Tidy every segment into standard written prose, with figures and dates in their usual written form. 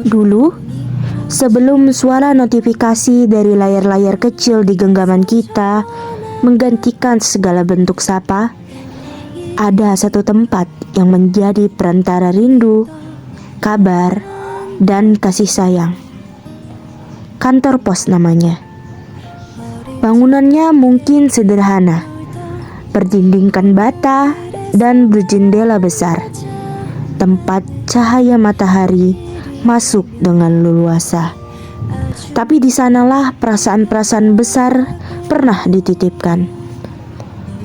Dulu, sebelum suara notifikasi dari layar-layar kecil di genggaman kita menggantikan segala bentuk sapa, ada satu tempat yang menjadi perantara rindu, kabar, dan kasih sayang. Kantor pos namanya. Bangunannya mungkin sederhana, berdindingkan bata dan berjendela besar. Tempat cahaya matahari masuk dengan leluasa. Tapi di sanalah perasaan-perasaan besar pernah dititipkan.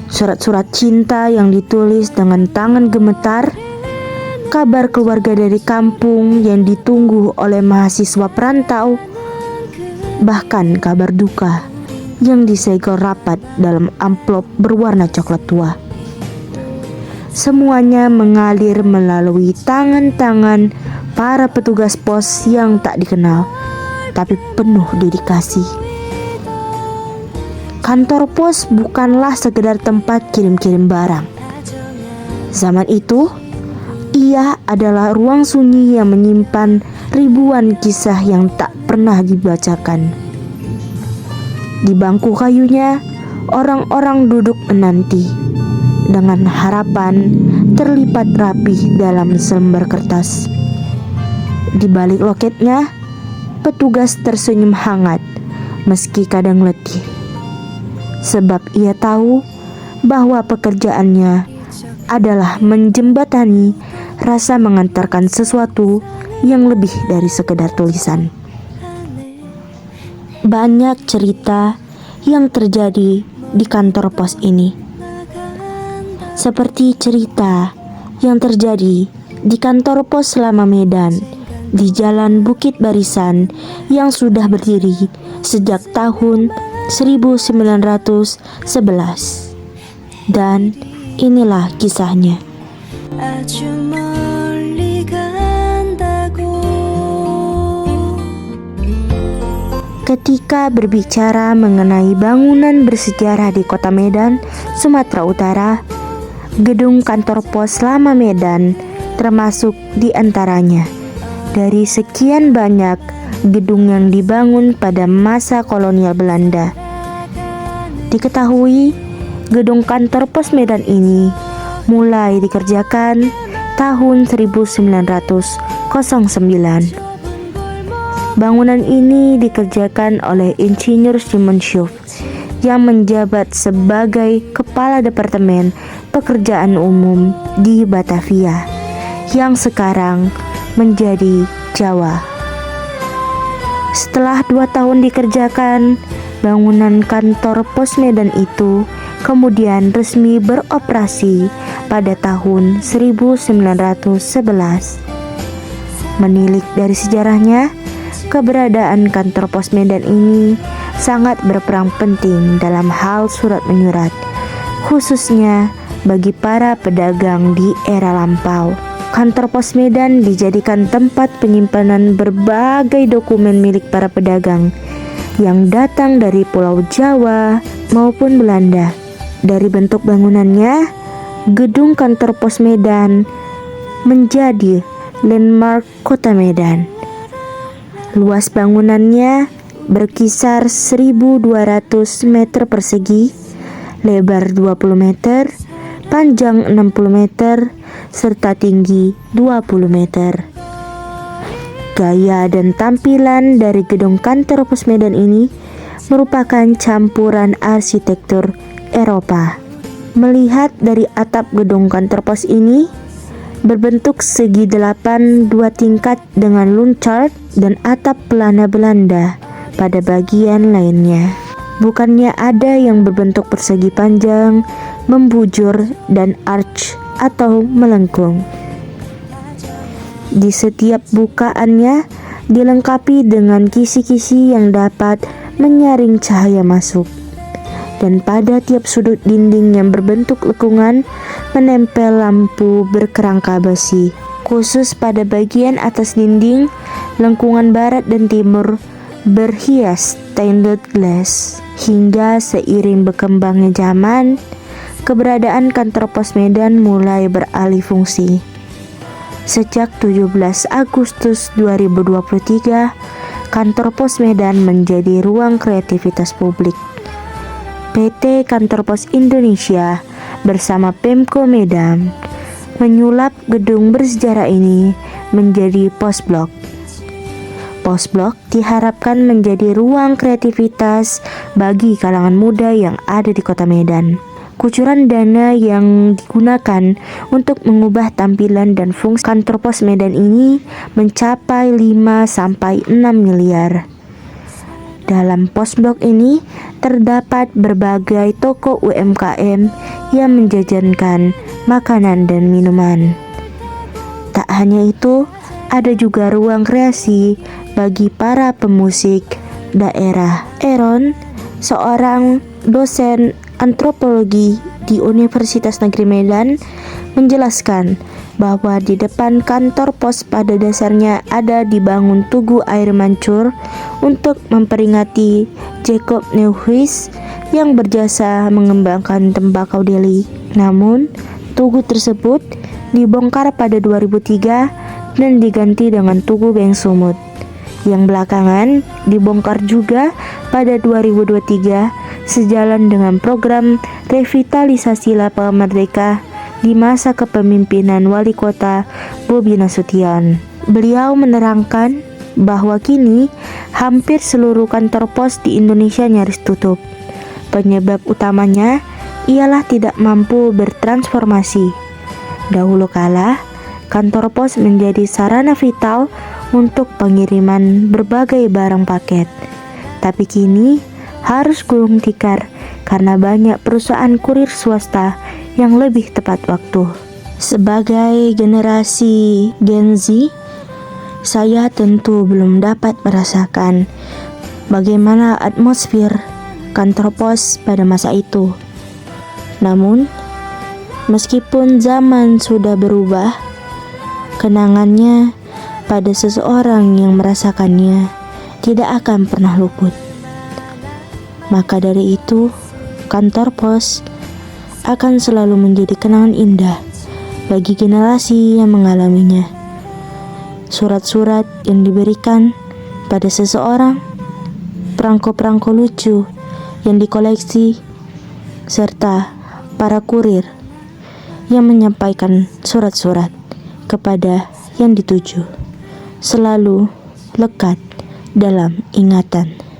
Surat-surat cinta yang ditulis dengan tangan gemetar, kabar keluarga dari kampung yang ditunggu oleh mahasiswa perantau, bahkan kabar duka yang disegel rapat dalam amplop berwarna coklat tua. Semuanya mengalir melalui tangan-tangan para petugas pos yang tak dikenal, tapi penuh dedikasi. Kantor pos bukanlah sekedar tempat kirim-kirim barang. Zaman itu, ia adalah ruang sunyi yang menyimpan ribuan kisah yang tak pernah dibacakan. Di bangku kayunya, orang-orang duduk menanti dengan harapan terlipat rapih dalam selembar kertas. Di balik loketnya, petugas tersenyum hangat meski kadang letih, sebab ia tahu bahwa pekerjaannya adalah menjembatani rasa mengantarkan sesuatu yang lebih dari sekedar tulisan. Banyak cerita yang terjadi di kantor pos ini, seperti cerita yang terjadi di kantor pos Selama Medan di Jalan Bukit Barisan yang sudah berdiri sejak tahun 1911. Dan inilah kisahnya. Ketika berbicara mengenai bangunan bersejarah di kota Medan, Sumatera Utara, gedung kantor pos Selama Medan termasuk di antaranya. Dari sekian banyak gedung yang dibangun pada masa kolonial Belanda, diketahui gedung kantor pos Medan ini mulai dikerjakan tahun 1909. Bangunan ini dikerjakan oleh Insinyur Simon Schoof yang menjabat sebagai Kepala Departemen Pekerjaan Umum di Batavia, yang sekarang menjadi Jawa. Setelah 2 tahun dikerjakan, bangunan kantor pos Medan itu kemudian resmi beroperasi pada tahun 1911. Menilik dari sejarahnya, keberadaan kantor pos Medan ini sangat berperan penting dalam hal surat menyurat, khususnya bagi para pedagang di era lampau. Kantor pos Medan dijadikan tempat penyimpanan berbagai dokumen milik para pedagang yang datang dari Pulau Jawa maupun Belanda. Dari bentuk bangunannya, gedung kantor pos Medan menjadi landmark kota Medan. Luas bangunannya berkisar 1.200 meter persegi, lebar 20 meter, panjang 60 meter, serta tinggi 20 meter. Gaya dan tampilan dari gedung kantor pos Medan ini merupakan campuran arsitektur Eropa. Melihat dari atap gedung kantor pos ini, berbentuk segi 8 2 tingkat dengan luncard dan atap pelana Belanda pada bagian lainnya. Bukannya ada yang berbentuk persegi panjang, membujur, dan arch atau melengkung. Di setiap bukaannya dilengkapi dengan kisi-kisi yang dapat menyaring cahaya masuk. Dan pada tiap sudut dinding yang berbentuk lekungan menempel lampu berkerangka besi. Khusus pada bagian atas dinding, lengkungan barat dan timur berhias stained glass. Hingga seiring berkembangnya zaman, keberadaan kantor pos Medan mulai beralih fungsi. Sejak 17 Agustus 2023, Kantor Pos Medan menjadi ruang kreativitas publik. PT Kantor Pos Indonesia bersama Pemko Medan menyulap gedung bersejarah ini menjadi Pos Blok. Pos Blok diharapkan menjadi ruang kreativitas bagi kalangan muda yang ada di Kota Medan. Kucuran dana yang digunakan untuk mengubah tampilan dan fungsi Kantor Pos Medan ini mencapai 5-6 miliar. Dalam Pos Blok ini terdapat berbagai toko UMKM yang menjajankan makanan dan minuman. Tak hanya itu, ada juga ruang kreasi bagi para pemusik daerah. Eron, seorang dosen antropologi di Universitas Negeri Medan, menjelaskan bahwa di depan kantor pos pada dasarnya ada dibangun tugu air mancur untuk memperingati Jacob Neuhuis yang berjasa mengembangkan tembakau Delhi. Namun, tugu tersebut dibongkar pada 2003 dan diganti dengan Tugu Beng Sumut, yang belakangan dibongkar juga pada 2023 sejalan dengan program revitalisasi lapangan Merdeka di masa kepemimpinan Wali Kota Bobi Nasution. Beliau menerangkan bahwa kini hampir seluruh kantor pos di Indonesia nyaris tutup. Penyebab utamanya ialah tidak mampu bertransformasi. Dahulu kala, kantor pos menjadi sarana vital untuk pengiriman berbagai barang paket. Tapi kini harus gulung tikar karena banyak perusahaan kurir swasta yang lebih tepat waktu. Sebagai generasi Gen Z, saya tentu belum dapat merasakan bagaimana atmosfer kantor pos pada masa itu. Namun, meskipun zaman sudah berubah, kenangannya pada seseorang yang merasakannya tidak akan pernah luput. Maka dari itu, kantor pos akan selalu menjadi kenangan indah bagi generasi yang mengalaminya. Surat-surat yang diberikan pada seseorang, perangko-perangko lucu yang dikoleksi, serta para kurir yang menyampaikan surat-surat kepada yang dituju selalu lekat dalam ingatan.